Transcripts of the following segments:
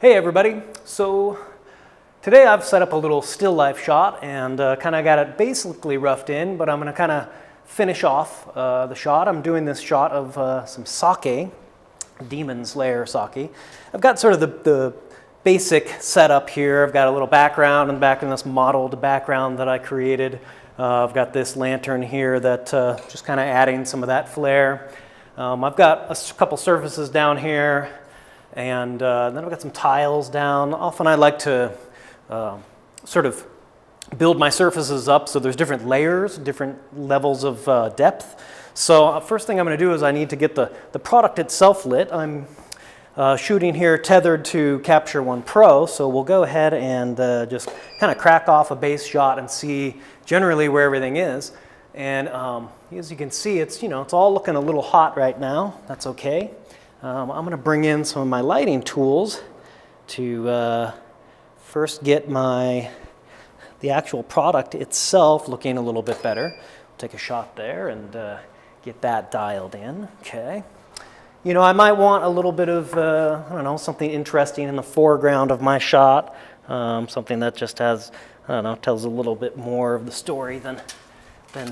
Hey everybody, so today I've set up a little still life shot and kind of got it basically roughed in, but I'm going to kind of finish off the shot. I'm doing this shot of some sake, Demon Slayer sake. I've got sort of the basic setup here. I've got a little background in the back in this modeled background that I created. I've got this lantern here that just kind of adding some of that flair. I've got a couple surfaces down here, and then I've got some tiles down. Often I like to sort of build my surfaces up so there's different layers, different levels of depth. So first thing I'm going to do is I need to get the product itself lit. I'm shooting here tethered to Capture One Pro, so we'll go ahead and just kind of crack off a base shot and see generally where everything is. And as you can see, it's all looking a little hot right now. That's okay. I'm going to bring in some of my lighting tools to first get the actual product itself looking a little bit better. Take a shot there and get that dialed in. Okay. I might want a little bit of, I don't know, something interesting in the foreground of my shot, something that just has, I don't know, tells a little bit more of the story than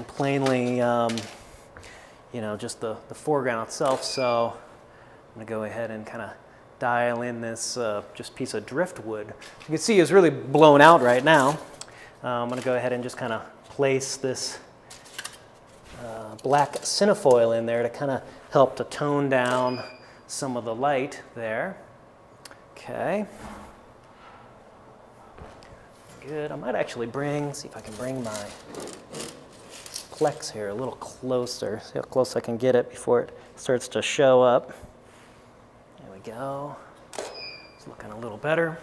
plainly, just the foreground itself. So I'm going to go ahead and kind of dial in this just piece of driftwood. You can see it's really blown out right now. I'm going to go ahead and just kind of place this black cinefoil in there to kind of help to tone down some of the light there. Okay. Good. I might actually see if I can bring my Plex here a little closer. See how close I can get it before it starts to show up. There we go. It's looking a little better. I'm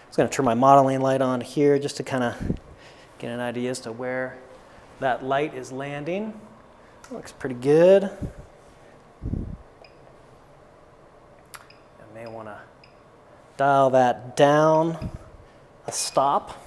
just going to turn my modeling light on here just to kind of get an idea as to where that light is landing. Looks pretty good. I may want to dial that down a stop.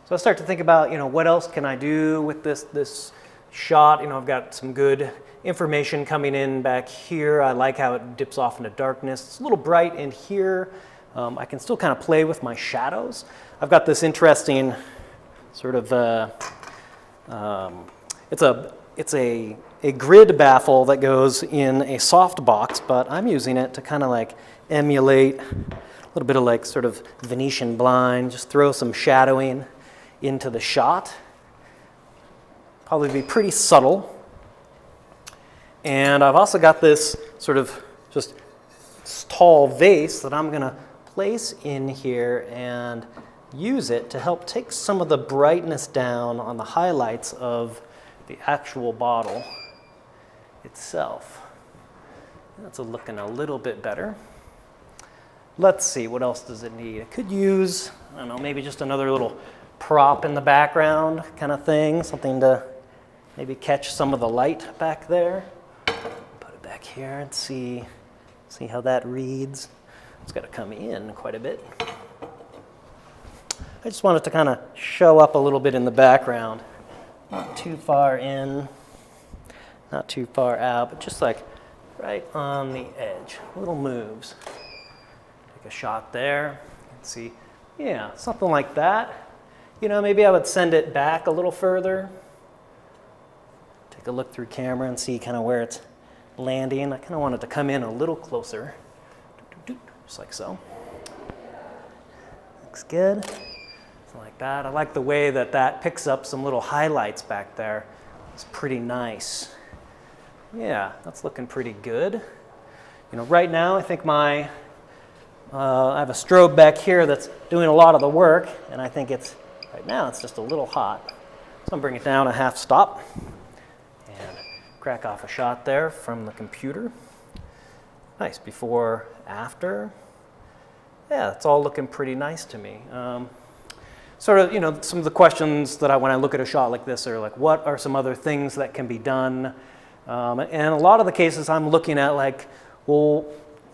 So I start to think about, what else can I do with this shot? I've got some good information coming in back here. I like how it dips off into darkness. It's a little bright in here. I can still kind of play with my shadows. I've got this interesting sort of, it's a grid baffle that goes in a soft box, but I'm using it to kind of like emulate a little bit of like sort of Venetian blind, just throw some shadowing into the shot. Probably be pretty subtle. And I've also got this sort of just tall vase that I'm going to place in here and use it to help take some of the brightness down on the highlights of the actual bottle itself. That's looking a little bit better. Let's see, what else does it need? It could use, I don't know, maybe just another little prop in the background kind of thing, something to maybe catch some of the light back there. Put it back here and see how that reads. It's got to come in quite a bit. I just want it to kind of show up a little bit in the background. Not too far in, not too far out, but just like right on the edge. Little moves. Take a shot there. Let's see. Yeah, something like that. Maybe I would send it back a little further. Take a look through camera and see kind of where it's landing. I kind of want it to come in a little closer. Just like so. Looks good. Something like that. I like the way that picks up some little highlights back there. It's pretty nice. Yeah, that's looking pretty good. Right now I think I have a strobe back here that's doing a lot of the work, and I think right now it's just a little hot. So I'm bringing it down a half stop and crack off a shot there from the computer. Nice before, after. Yeah, it's all looking pretty nice to me. Sort of, some of the questions that when I look at a shot like this are like, what are some other things that can be done? And a lot of the cases I'm looking at like, well,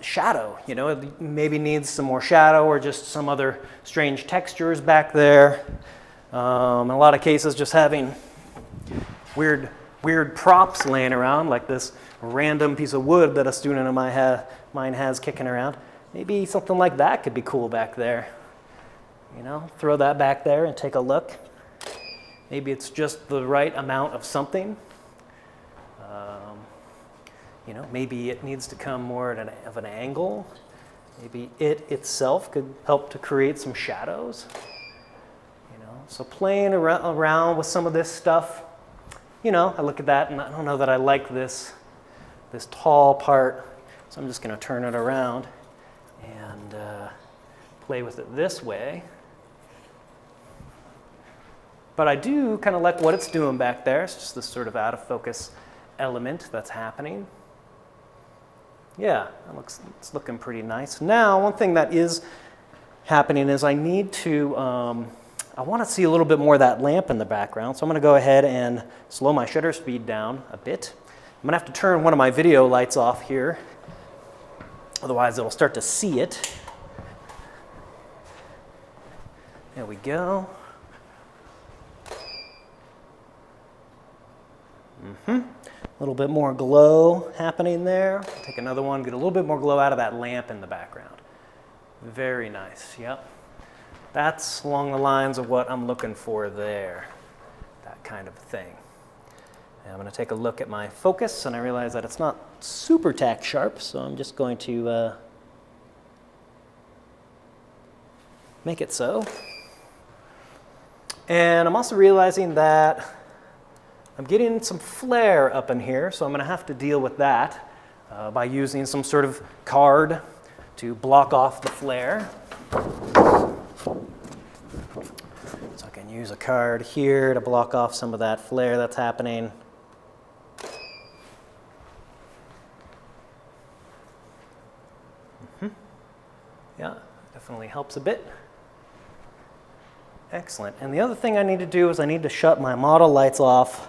shadow, it maybe needs some more shadow or just some other strange textures back there. In a lot of cases, just having weird weird props laying around, like this random piece of wood that a student of mine has kicking around. Maybe something like that could be cool back there. You know, throw that back there and take a look. Maybe it's just the right amount of something. You know, maybe it needs to come more of an angle. Maybe it itself could help to create some shadows. You know, so playing around with some of this stuff. You know, I look at that and I don't know that I like this tall part, so I'm just going to turn it around and play with it this way. But I do kind of like what it's doing back there. It's just this sort of out of focus element that's happening. Yeah, it's looking pretty nice. Now, one thing that is happening is I need to, I want to see a little bit more of that lamp in the background. So I'm going to go ahead and slow my shutter speed down a bit. I'm going to have to turn one of my video lights off here. Otherwise, it'll start to see it. There we go. A little bit more glow happening there. Take another one, get a little bit more glow out of that lamp in the background. Very nice, yep. That's along the lines of what I'm looking for there, that kind of thing. And I'm going to take a look at my focus, and I realize that it's not super tack sharp, so I'm just going to make it so. And I'm also realizing that I'm getting some flare up in here, so I'm going to have to deal with that by using some sort of card to block off the flare. So I can use a card here to block off some of that flare that's happening. Yeah, definitely helps a bit. Excellent. And the other thing I need to do is I need to shut my model lights off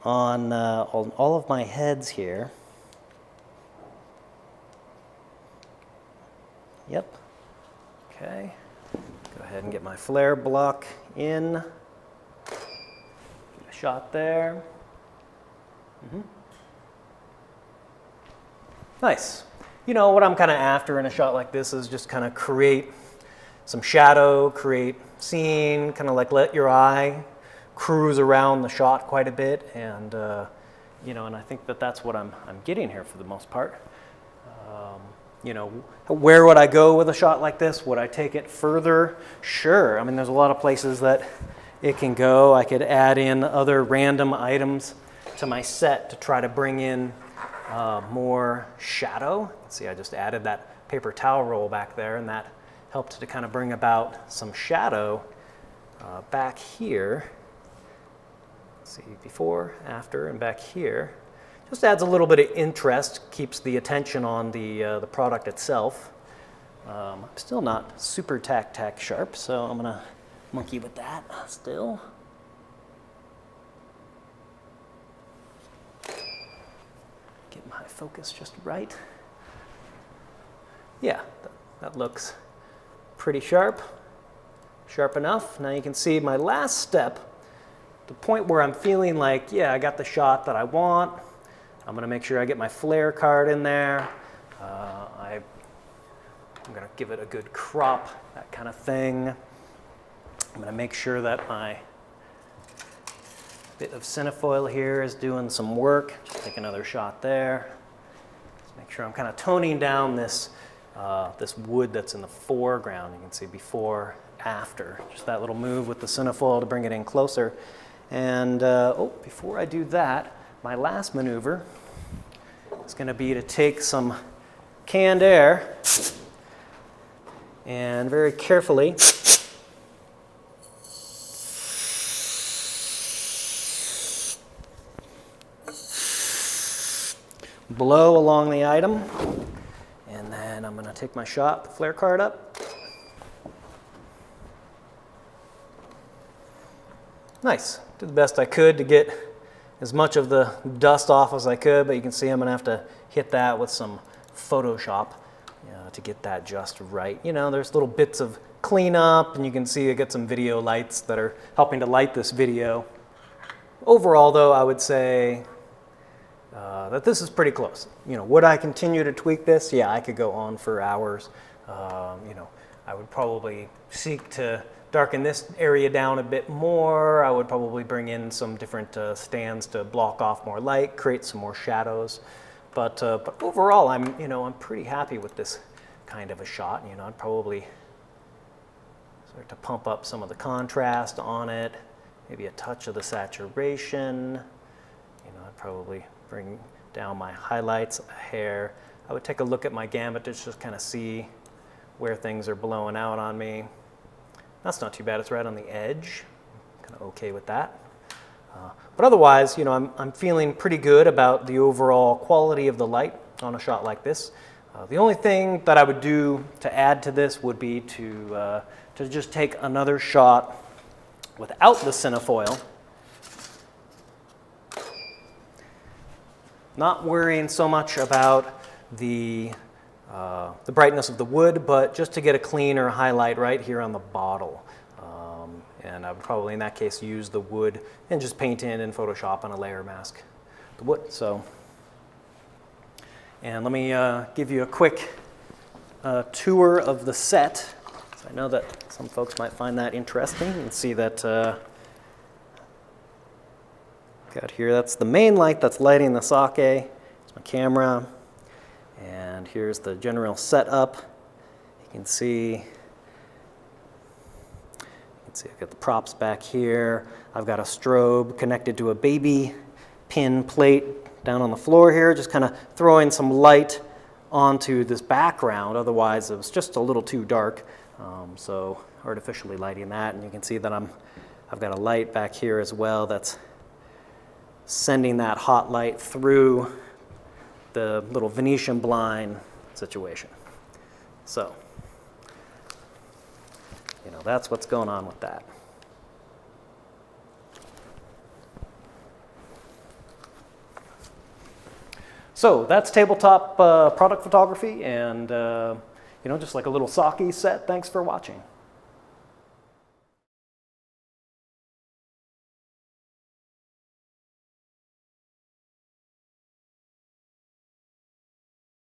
on all of my heads here. Yep. Okay. Go ahead and get my flare block in. Get a shot there. Nice. You know, what I'm kind of after in a shot like this is just kind of create some shadow, create scene, kind of like let your eye cruise around the shot quite a bit, and you know, and I think that that's what I'm getting here for the most part. You know, where would I go with a shot like this? Would I take it further? Sure. I mean, there's a lot of places that it can go. I could add in other random items to my set to try to bring in more shadow. See, I just added that paper towel roll back there, and that helped to kind of bring about some shadow back here. See, before, after, and back here. Just adds a little bit of interest, keeps the attention on the product itself. I'm still not super tack sharp, so I'm gonna monkey with that still. Get my focus just right. Yeah, that looks pretty sharp. Sharp enough. Now you can see my last step, the point where I'm feeling like, yeah, I got the shot that I want. I'm going to make sure I get my flare card in there. I'm going to give it a good crop, that kind of thing. I'm going to make sure that my bit of cinefoil here is doing some work. Just take another shot there. Just make sure I'm kind of toning down this this wood that's in the foreground. You can see before, after. Just that little move with the cinefoil to bring it in closer. And before I do that, my last maneuver is going to be to take some canned air and very carefully blow along the item. And then I'm going to take my shot, the flare card up. Nice. Did the best I could to get as much of the dust off as I could, but you can see I'm going to have to hit that with some Photoshop to get that just right. You know, there's little bits of cleanup, and you can see I get some video lights that are helping to light this video. overall though, I would say that this is pretty close. You know, would I continue to tweak this? Yeah, I could go on for hours. You know, I would probably seek to darken this area down a bit more. I would probably bring in some different stands to block off more light, create some more shadows. But overall, I'm pretty happy with this kind of a shot. You know, I'd probably start to pump up some of the contrast on it, maybe a touch of the saturation. You know, I'd probably bring down my highlights a hair. I would take a look at my gamut to just kind of see where things are blowing out on me. That's not too bad. It's right on the edge. I'm kind of okay with that. But otherwise, you know, I'm feeling pretty good about the overall quality of the light on a shot like this. The only thing that I would do to add to this would be to just take another shot without the cinefoil. Not worrying so much about the brightness of the wood, but just to get a cleaner highlight right here on the bottle. And I would probably, in that case, use the wood and just paint in Photoshop on a layer mask the wood. So, and let me give you a quick tour of the set. So I know that some folks might find that interesting and see that got here, that's the main light that's lighting the sake. It's my camera. And here's the general setup. You can see I've got the props back here. I've got a strobe connected to a baby pin plate down on the floor here, just kind of throwing some light onto this background. Otherwise, it was just a little too dark. So artificially lighting that, and you can see that I've got a light back here as well that's sending that hot light through the little Venetian blind situation. So, you know, that's what's going on with that. So that's tabletop product photography, and you know, just like a little sake set. Thanks for watching.